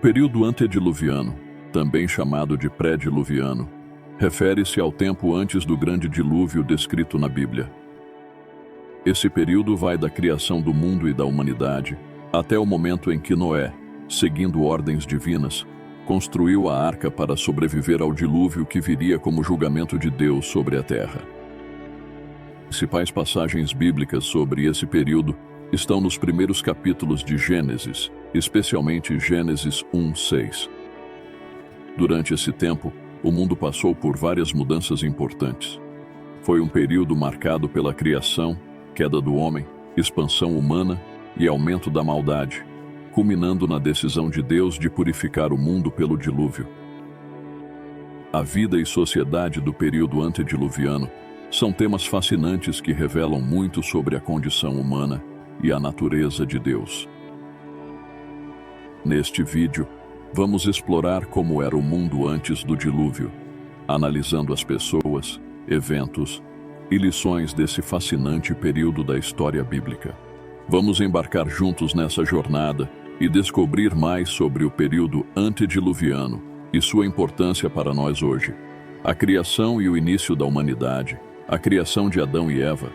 período antediluviano, também chamado de pré-diluviano, refere-se ao tempo antes do grande dilúvio descrito na Bíblia. Esse período vai da criação do mundo e da humanidade até o momento em que Noé, seguindo ordens divinas, construiu a arca para sobreviver ao dilúvio que viria como julgamento de Deus sobre a terra. As principais passagens bíblicas sobre esse período estão nos primeiros capítulos de Gênesis, especialmente Gênesis 1:6. Durante esse tempo, o mundo passou por várias mudanças importantes. Foi um período marcado pela criação, queda do homem, expansão humana e aumento da maldade, culminando na decisão de Deus de purificar o mundo pelo dilúvio. A vida e sociedade do período antediluviano são temas fascinantes que revelam muito sobre a condição humana e a natureza de Deus. Neste vídeo, vamos explorar como era o mundo antes do dilúvio, analisando as pessoas, eventos e lições desse fascinante período da história bíblica. Vamos embarcar juntos nessa jornada e descobrir mais sobre o período antediluviano e sua importância para nós hoje. A criação e o início da humanidade, a criação de Adão e Eva.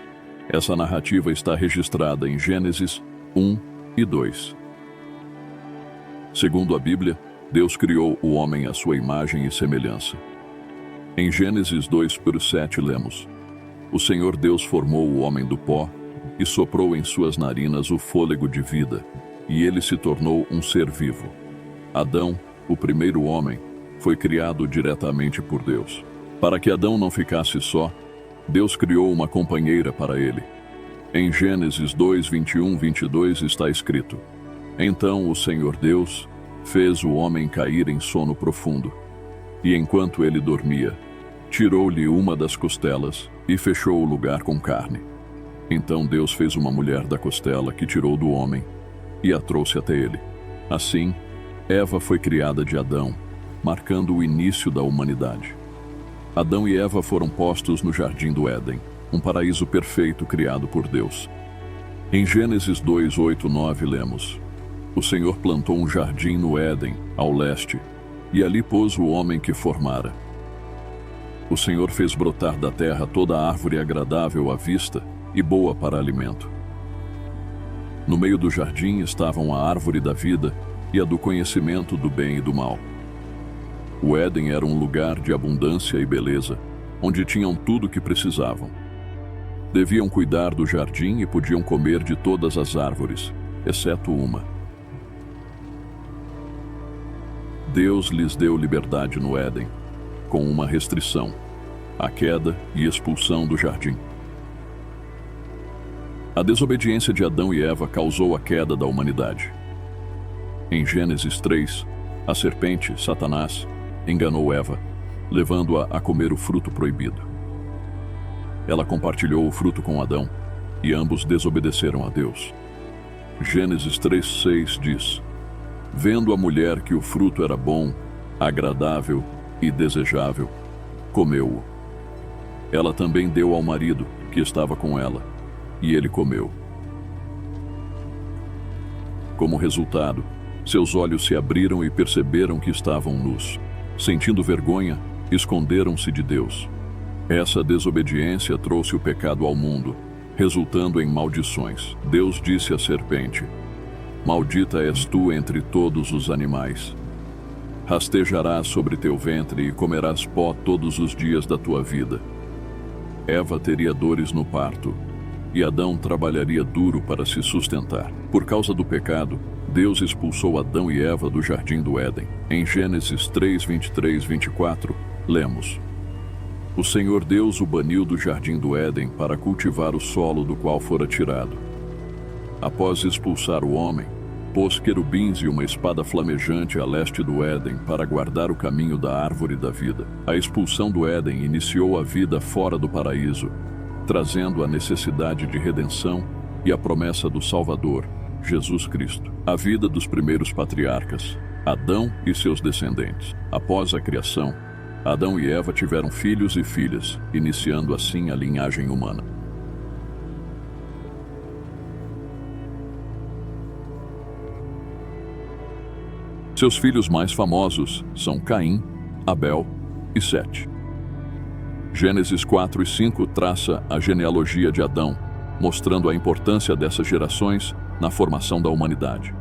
Essa narrativa está registrada em Gênesis 1 e 2. Segundo a Bíblia, Deus criou o homem à sua imagem e semelhança. Em Gênesis 2:7 lemos: O Senhor Deus formou o homem do pó e soprou em suas narinas o fôlego de vida, e ele se tornou um ser vivo. Adão, o primeiro homem, foi criado diretamente por Deus. Para que Adão não ficasse só, Deus criou uma companheira para ele. Em Gênesis 2:21-22 está escrito: Então o Senhor Deus fez o homem cair em sono profundo, e enquanto ele dormia, tirou-lhe uma das costelas e fechou o lugar com carne. Então Deus fez uma mulher da costela que tirou do homem e a trouxe até ele. Assim, Eva foi criada de Adão, marcando o início da humanidade. Adão e Eva foram postos no Jardim do Éden, um paraíso perfeito criado por Deus. Em Gênesis 2:8-9 lemos: O Senhor plantou um jardim no Éden, ao leste, e ali pôs o homem que formara. O Senhor fez brotar da terra toda a árvore agradável à vista e boa para alimento. No meio do jardim estavam a árvore da vida e a do conhecimento do bem e do mal. O Éden era um lugar de abundância e beleza, onde tinham tudo o que precisavam. Deviam cuidar do jardim e podiam comer de todas as árvores, exceto uma. Deus lhes deu liberdade no Éden, com uma restrição: a queda e expulsão do jardim. A desobediência de Adão e Eva causou a queda da humanidade. Em Gênesis 3, a serpente, Satanás, enganou Eva, levando-a a comer o fruto proibido. Ela compartilhou o fruto com Adão, e ambos desobedeceram a Deus. Gênesis 3:6 diz: Vendo a mulher que o fruto era bom, agradável e desejável, comeu-o. Ela também deu ao marido, que estava com ela, e ele comeu. Como resultado, seus olhos se abriram e perceberam que estavam nus. Sentindo vergonha, esconderam-se de Deus. Essa desobediência trouxe o pecado ao mundo, resultando em maldições. Deus disse à serpente: Maldita és tu entre todos os animais. Rastejarás sobre teu ventre e comerás pó todos os dias da tua vida. Eva teria dores no parto, e Adão trabalharia duro para se sustentar. Por causa do pecado, Deus expulsou Adão e Eva do Jardim do Éden. Em Gênesis 3:23-24, lemos: O Senhor Deus o baniu do Jardim do Éden para cultivar o solo do qual fora tirado. Após expulsar o homem, pôs querubins e uma espada flamejante a leste do Éden para guardar o caminho da árvore da vida. A expulsão do Éden iniciou a vida fora do paraíso, trazendo a necessidade de redenção e a promessa do Salvador, Jesus Cristo. A vida dos primeiros patriarcas, Adão e seus descendentes. Após a criação, Adão e Eva tiveram filhos e filhas, iniciando assim a linhagem humana. Seus filhos mais famosos são Caim, Abel e Sete. Gênesis 4 e 5 traça a genealogia de Adão, mostrando a importância dessas gerações na formação da humanidade.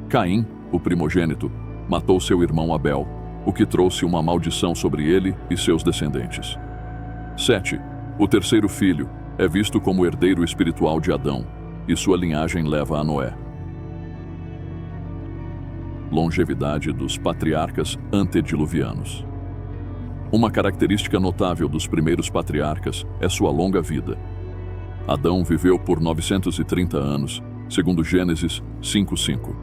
Caim, o primogênito, matou seu irmão Abel, o que trouxe uma maldição sobre ele e seus descendentes. Sete, o terceiro filho, é visto como herdeiro espiritual de Adão, e sua linhagem leva a Noé. Longevidade dos patriarcas antediluvianos. Uma característica notável dos primeiros patriarcas é sua longa vida. Adão viveu por 930 anos, segundo Gênesis 5:5.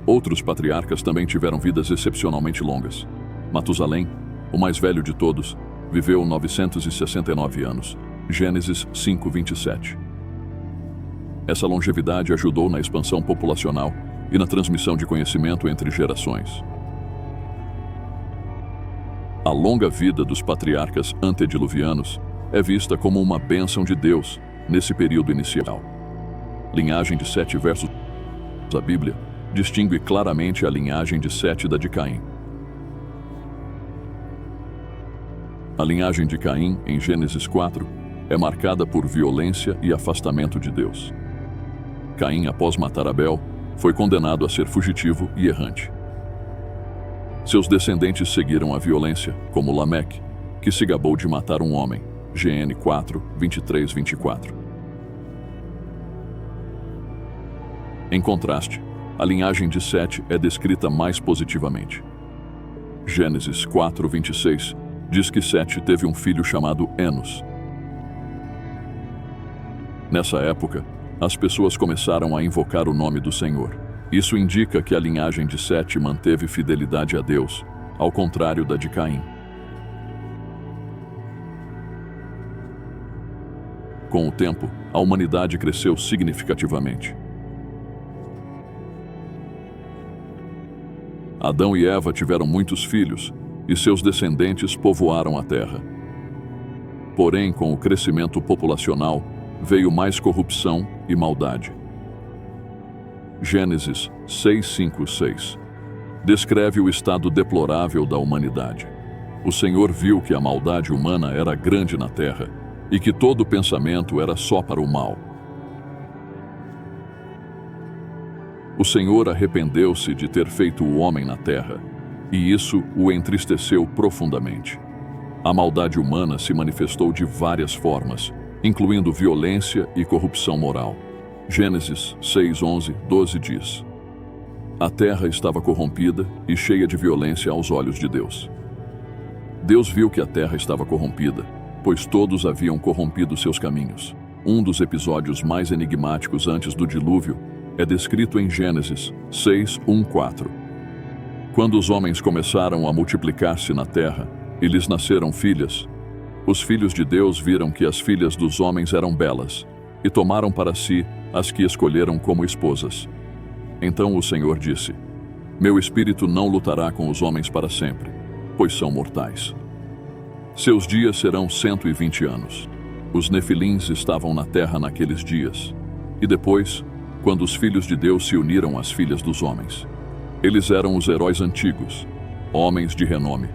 Outros patriarcas também tiveram vidas excepcionalmente longas. Matusalém, o mais velho de todos, viveu 969 anos, Gênesis 5:27. Essa longevidade ajudou na expansão populacional e na transmissão de conhecimento entre gerações. A longa vida dos patriarcas antediluvianos é vista como uma bênção de Deus nesse período inicial. Linhagem de Sete versos da Bíblia distingue claramente a linhagem de Sete da de Caim. A linhagem de Caim, em Gênesis 4, é marcada por violência e afastamento de Deus. Caim, após matar Abel, foi condenado a ser fugitivo e errante. Seus descendentes seguiram a violência, como Lameque, que se gabou de matar um homem, GN 4, 23-24. Em contraste, a linhagem de Sete é descrita mais positivamente. Gênesis 4, 26 diz que Sete teve um filho chamado Enos. Nessa época, as pessoas começaram a invocar o nome do Senhor. Isso indica que a linhagem de Sete manteve fidelidade a Deus, ao contrário da de Caim. Com o tempo, a humanidade cresceu significativamente. Adão e Eva tiveram muitos filhos, e seus descendentes povoaram a terra. Porém, com o crescimento populacional, veio mais corrupção e maldade. Gênesis 6:5-6 descreve o estado deplorável da humanidade. O Senhor viu que a maldade humana era grande na terra e que todo pensamento era só para o mal. O Senhor arrependeu-se de ter feito o homem na terra, e isso o entristeceu profundamente. A maldade humana se manifestou de várias formas, incluindo violência e corrupção moral. Gênesis 6:11-12 diz: A terra estava corrompida e cheia de violência aos olhos de Deus. Deus viu que a terra estava corrompida, pois todos haviam corrompido seus caminhos. Um dos episódios mais enigmáticos antes do dilúvio é descrito em Gênesis 6:1-4. Quando os homens começaram a multiplicar-se na terra e lhes nasceram filhas, os filhos de Deus viram que as filhas dos homens eram belas e tomaram para si as que escolheram como esposas. Então o Senhor disse: Meu espírito não lutará com os homens para sempre, pois são mortais. Seus dias serão 120 anos. Os nefilins estavam na terra naqueles dias. E depois, quando os filhos de Deus se uniram às filhas dos homens, eles eram os heróis antigos, homens de renome.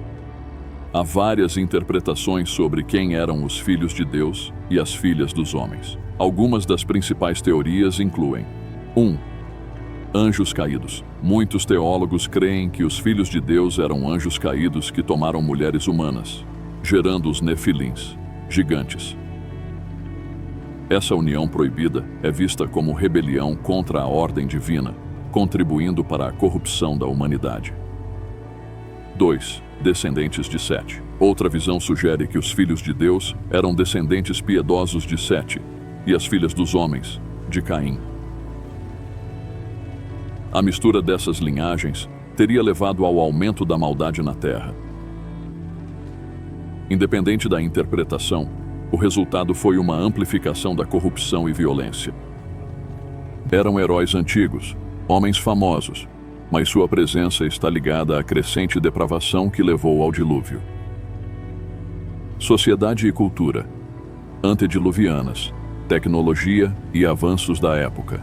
Há várias interpretações sobre quem eram os filhos de Deus e as filhas dos homens. Algumas das principais teorias incluem: 1. Anjos caídos. Muitos teólogos creem que os filhos de Deus eram anjos caídos que tomaram mulheres humanas, gerando os nefilins, gigantes. Essa união proibida é vista como rebelião contra a ordem divina, contribuindo para a corrupção da humanidade. 2. Descendentes de Sete. Outra visão sugere que os filhos de Deus eram descendentes piedosos de Sete e as filhas dos homens, de Caim. A mistura dessas linhagens teria levado ao aumento da maldade na terra. Independente da interpretação, o resultado foi uma amplificação da corrupção e violência. Eram heróis antigos, homens famosos, mas sua presença está ligada à crescente depravação que levou ao dilúvio. Sociedade e cultura. Antediluvianas, tecnologia e avanços da época.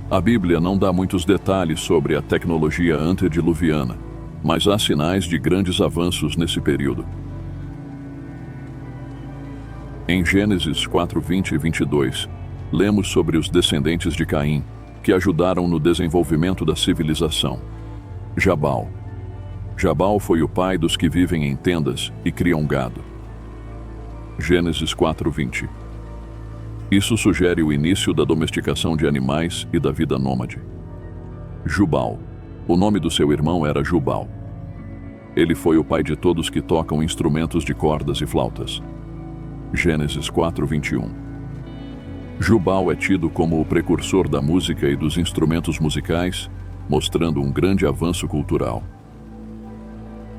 A Bíblia não dá muitos detalhes sobre a tecnologia antediluviana, mas há sinais de grandes avanços nesse período. Em Gênesis 4, 20 e 22, lemos sobre os descendentes de Caim, que ajudaram no desenvolvimento da civilização. Jabal. Jabal foi o pai dos que vivem em tendas e criam gado. Gênesis 4, 20. Isso sugere o início da domesticação de animais e da vida nômade. Jubal. O nome do seu irmão era Jubal. Ele foi o pai de todos que tocam instrumentos de cordas e flautas. Gênesis 4, 21. Jubal é tido como o precursor da música e dos instrumentos musicais, mostrando um grande avanço cultural.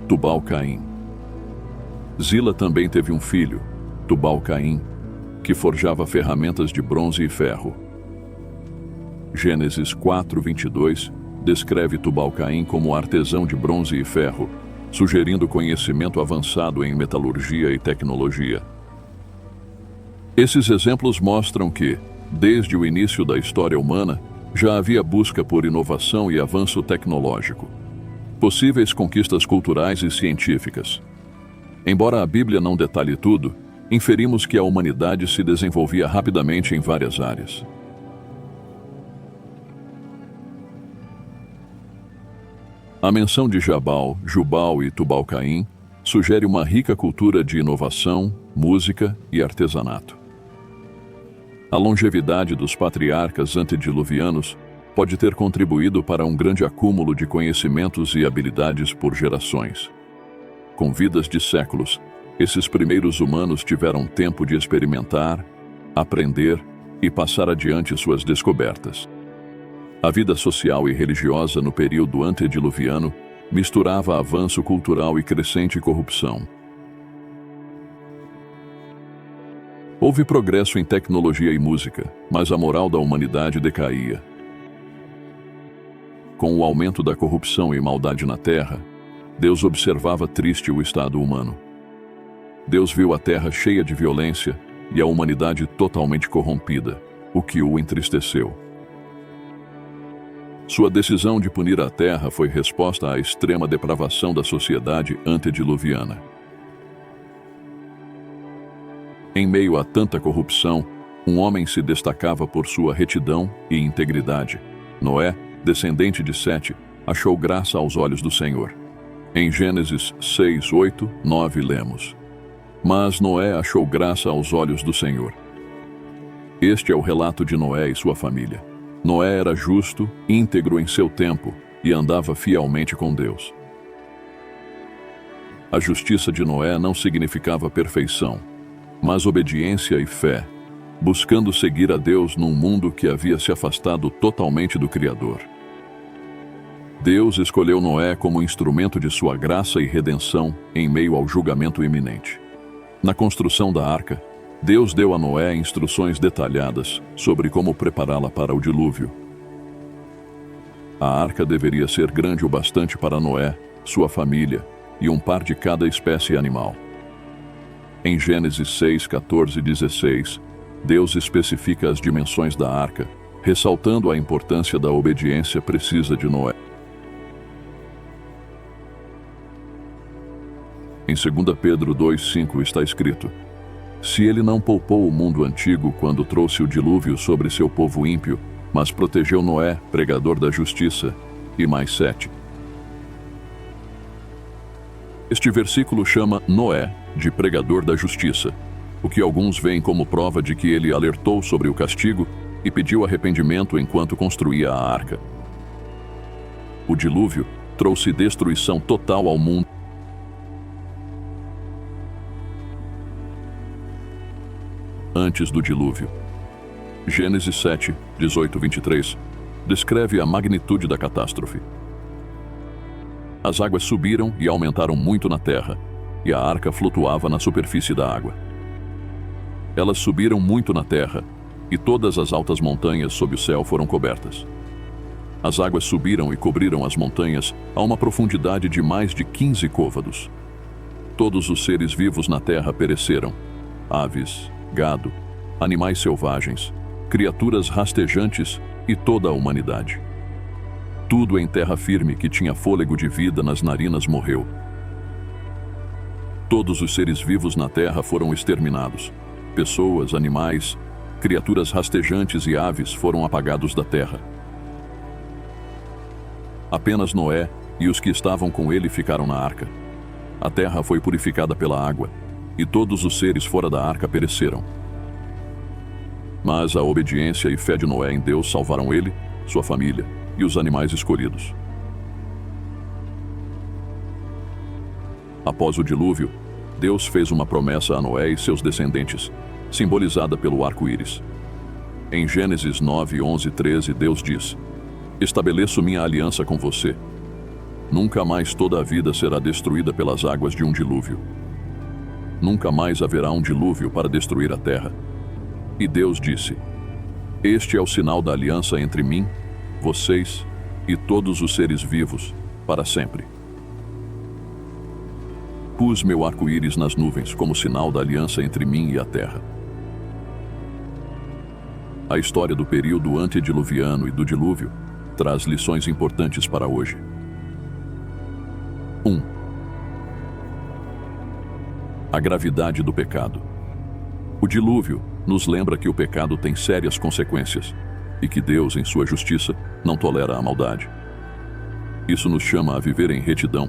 Tubal-Caim. Zila também teve um filho, Tubal-Caim, que forjava ferramentas de bronze e ferro. Gênesis 4, 22 descreve Tubal-Caim como artesão de bronze e ferro, sugerindo conhecimento avançado em metalurgia e tecnologia. Esses exemplos mostram que, desde o início da história humana, já havia busca por inovação e avanço tecnológico, possíveis conquistas culturais e científicas. Embora a Bíblia não detalhe tudo, inferimos que a humanidade se desenvolvia rapidamente em várias áreas. A menção de Jabal, Jubal e Tubal-Caim sugere uma rica cultura de inovação, música e artesanato. A longevidade dos patriarcas antediluvianos pode ter contribuído para um grande acúmulo de conhecimentos e habilidades por gerações. Com vidas de séculos, esses primeiros humanos tiveram tempo de experimentar, aprender e passar adiante suas descobertas. A vida social e religiosa no período antediluviano misturava avanço cultural e crescente corrupção. Houve progresso em tecnologia e música, mas a moral da humanidade decaía. Com o aumento da corrupção e maldade na Terra, Deus observava triste o estado humano. Deus viu a Terra cheia de violência e a humanidade totalmente corrompida, o que o entristeceu. Sua decisão de punir a Terra foi resposta à extrema depravação da sociedade antediluviana. Em meio a tanta corrupção, um homem se destacava por sua retidão e integridade. Noé, descendente de Sete, achou graça aos olhos do Senhor. Em Gênesis 6, 8, 9 lemos: Mas Noé achou graça aos olhos do Senhor. Este é o relato de Noé e sua família. Noé era justo, íntegro em seu tempo e andava fielmente com Deus. A justiça de Noé não significava perfeição, mas obediência e fé, buscando seguir a Deus num mundo que havia se afastado totalmente do Criador. Deus escolheu Noé como instrumento de sua graça e redenção em meio ao julgamento iminente. Na construção da arca, Deus deu a Noé instruções detalhadas sobre como prepará-la para o dilúvio. A arca deveria ser grande o bastante para Noé, sua família e um par de cada espécie animal. Em Gênesis 6, 14 e 16, Deus especifica as dimensões da arca, ressaltando a importância da obediência precisa de Noé. Em 2 Pedro 2,5 está escrito: Se ele não poupou o mundo antigo quando trouxe o dilúvio sobre seu povo ímpio, mas protegeu Noé, pregador da justiça, e mais 7. Este versículo chama Noé de pregador da justiça, o que alguns veem como prova de que ele alertou sobre o castigo e pediu arrependimento enquanto construía a arca. O dilúvio trouxe destruição total ao mundo. Antes do dilúvio. Gênesis 7, 18 e 23 descreve a magnitude da catástrofe. As águas subiram e aumentaram muito na terra, e a arca flutuava na superfície da água. Elas subiram muito na terra, e todas as altas montanhas sob o céu foram cobertas. As águas subiram e cobriram as montanhas a uma profundidade de mais de 15 côvados. Todos os seres vivos na terra pereceram: aves, gado, animais selvagens, criaturas rastejantes e toda a humanidade. Tudo em terra firme que tinha fôlego de vida nas narinas morreu. Todos os seres vivos na terra foram exterminados. Pessoas, animais, criaturas rastejantes e aves foram apagados da terra. Apenas Noé e os que estavam com ele ficaram na arca. A terra foi purificada pela água, e todos os seres fora da arca pereceram. Mas a obediência e fé de Noé em Deus salvaram ele, sua família e os animais escolhidos. Após o dilúvio, Deus fez uma promessa a Noé e seus descendentes, simbolizada pelo arco-íris. Em Gênesis 9, 11 e 13, Deus diz: "Estabeleço minha aliança com você. Nunca mais toda a vida será destruída pelas águas de um dilúvio. Nunca mais haverá um dilúvio para destruir a terra." E Deus disse: "Este é o sinal da aliança entre mim, vocês e todos os seres vivos, para sempre. Pus meu arco-íris nas nuvens como sinal da aliança entre mim e a terra." A história do período antediluviano e do dilúvio traz lições importantes para hoje. 1. A gravidade do pecado. O dilúvio nos lembra que o pecado tem sérias consequências e que Deus, em sua justiça, não tolera a maldade. Isso nos chama a viver em retidão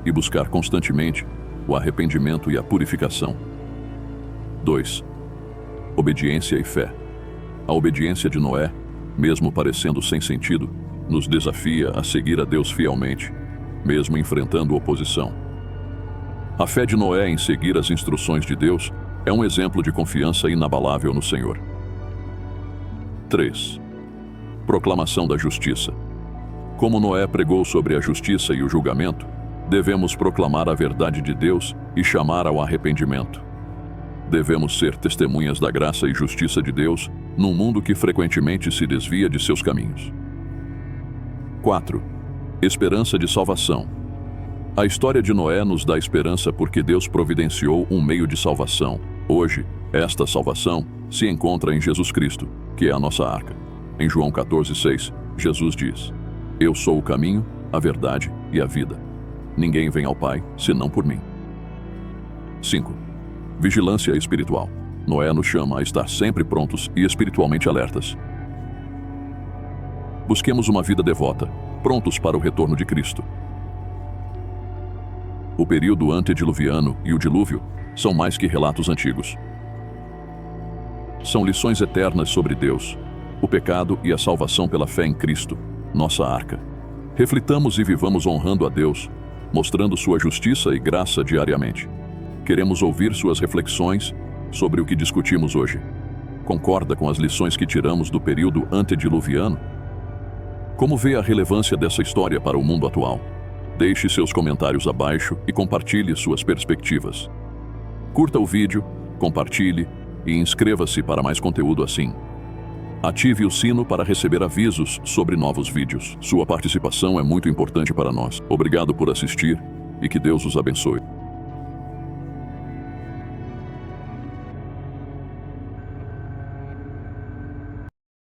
e buscar constantemente o arrependimento e a purificação. 2. Obediência e fé. A obediência de Noé, mesmo parecendo sem sentido, nos desafia a seguir a Deus fielmente, mesmo enfrentando oposição. A fé de Noé em seguir as instruções de Deus é um exemplo de confiança inabalável no Senhor. 3. Proclamação da justiça. Como Noé pregou sobre a justiça e o julgamento, devemos proclamar a verdade de Deus e chamar ao arrependimento. Devemos ser testemunhas da graça e justiça de Deus num mundo que frequentemente se desvia de seus caminhos. 4. Esperança de salvação. A história de Noé nos dá esperança porque Deus providenciou um meio de salvação. Hoje, esta salvação se encontra em Jesus Cristo, que é a nossa arca. Em João 14:6, Jesus diz: "Eu sou o caminho, a verdade e a vida. Ninguém vem ao Pai senão por mim." 5. Vigilância espiritual. Noé nos chama a estar sempre prontos e espiritualmente alertas. Busquemos uma vida devota, prontos para o retorno de Cristo. O período antediluviano e o dilúvio são mais que relatos antigos. São lições eternas sobre Deus, o pecado e a salvação pela fé em Cristo, nossa arca. Reflitamos e vivamos honrando a Deus, mostrando sua justiça e graça diariamente. Queremos ouvir suas reflexões sobre o que discutimos hoje. Concorda com as lições que tiramos do período antediluviano? Como vê a relevância dessa história para o mundo atual? Deixe seus comentários abaixo e compartilhe suas perspectivas. Curta o vídeo, compartilhe e inscreva-se para mais conteúdo assim. Ative o sino para receber avisos sobre novos vídeos. Sua participação é muito importante para nós. Obrigado por assistir e que Deus os abençoe.